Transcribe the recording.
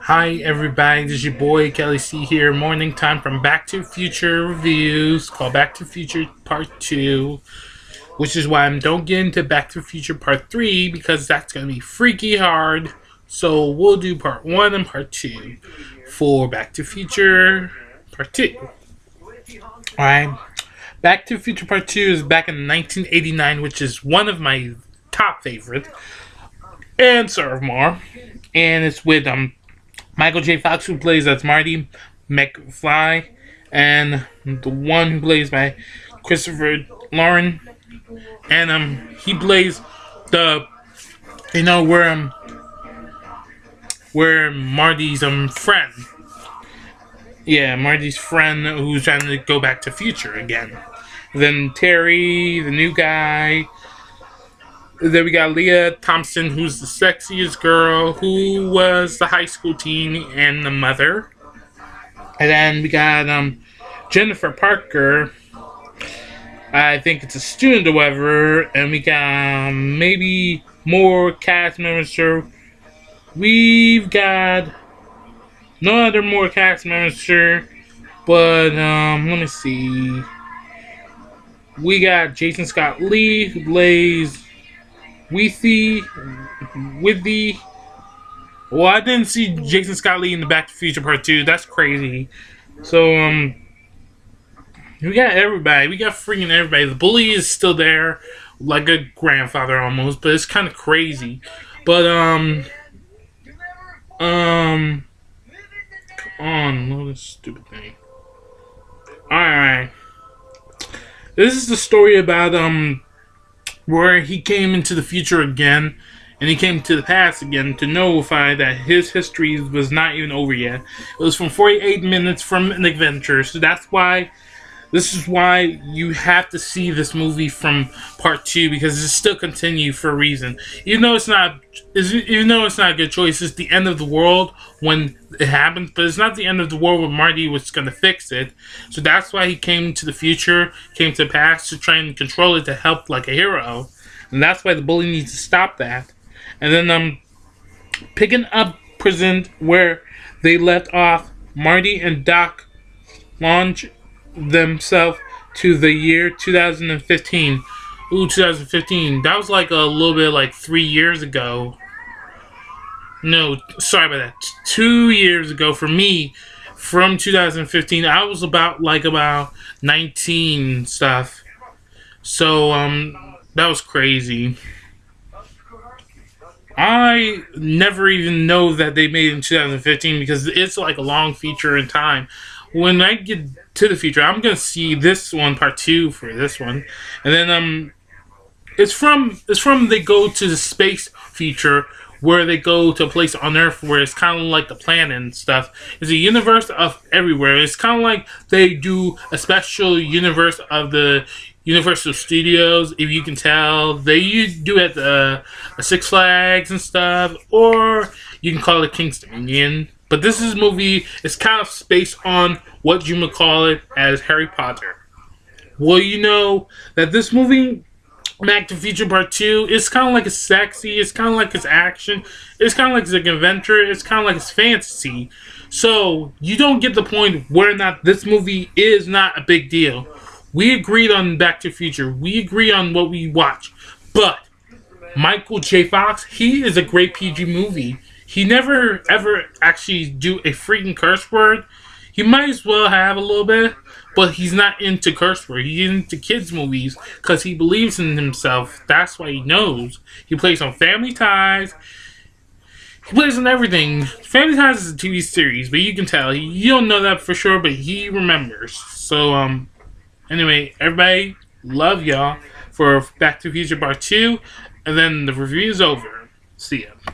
Hi everybody, this is your boy Kelly C here. Morning time from Back to the Future reviews. Called Back to the Future Part 2. Which is why I don't get into Back to the Future Part 3 because that's going to be freaky hard. So we'll do Part 1 and Part 2 for Back to the Future Part 2. Alright. Back to the Future Part 2 is back in 1989, which is one of my top favorites. And serve more. And it's with Michael J. Fox, who plays as Marty McFly, and the one who plays by Christopher Lauren, and he plays the where Marty's friend, Marty's friend who's trying to go back to future again. Then Terry, the new guy. Then we got Leah Thompson, who's the sexiest girl, who was the high school teen and the mother. And then we got Jennifer Parker. I think it's a student or whatever. And we got maybe more cast members. Sure. We've got no other more cast members, sure. But let me see. We got Jason Scott Lee, who plays Withy. Well, I didn't see Jason Scott Lee in the Back to the Future Part 2. That's crazy. So, we got everybody. We got freaking everybody. The bully is still there, like a grandfather almost, but it's kind of crazy. But, come on, what a stupid thing. Alright. This is the story about, where he came into the future again, and he came to the past again to notify that his history was not even over yet. It was from 48 minutes from an adventure, so this is why you have to see this movie from Part 2, because it still continues for a reason. Even though it's not a good choice, it's the end of the world when it happens, but it's not the end of the world when Marty was going to fix it. So that's why he came to the future, came to the past to try and control it to help like a hero. And that's why the bully needs to stop that. And then picking up present where they left off, Marty and Doc launch themselves to the year 2015. Ooh, 2015. That was like a little bit like 3 years ago. No, sorry about that. 2 years ago for me, from 2015. I was about 19 stuff. So that was crazy. I never even know that they made it in 2015 because it's like a long feature in time. When I get to the future, I'm gonna see this one, Part 2 for this one, and then it's from they go to the space future where they go to a place on Earth where it's kind of like the planet and stuff. It's a universe of everywhere. It's kind of like they do a special universe of the Universal Studios, if you can tell. They do it at Six Flags and stuff, or you can call it King's Dominion. But this movie is kind of based on what you would call it as Harry Potter. Well, you know that this movie, Back to the Future Part 2, it's kind of like it's sexy, it's kind of like it's action, it's kind of like it's an adventure, it's kind of like it's fantasy. So, you don't get the point where or not this movie is not a big deal. We agreed on Back to the Future. We agree on what we watch. But Michael J. Fox, he is a great PG movie. He never ever actually do a freaking curse word. He might as well have a little bit, but he's not into curse word. He's into kids movies because he believes in himself. That's why he knows. He plays on Family Ties. He plays on everything. Family Ties is a TV series, but you can tell. You don't know that for sure, but he remembers. So, anyway, everybody, love y'all for Back to the Future Part 2, and then the review is over. See ya.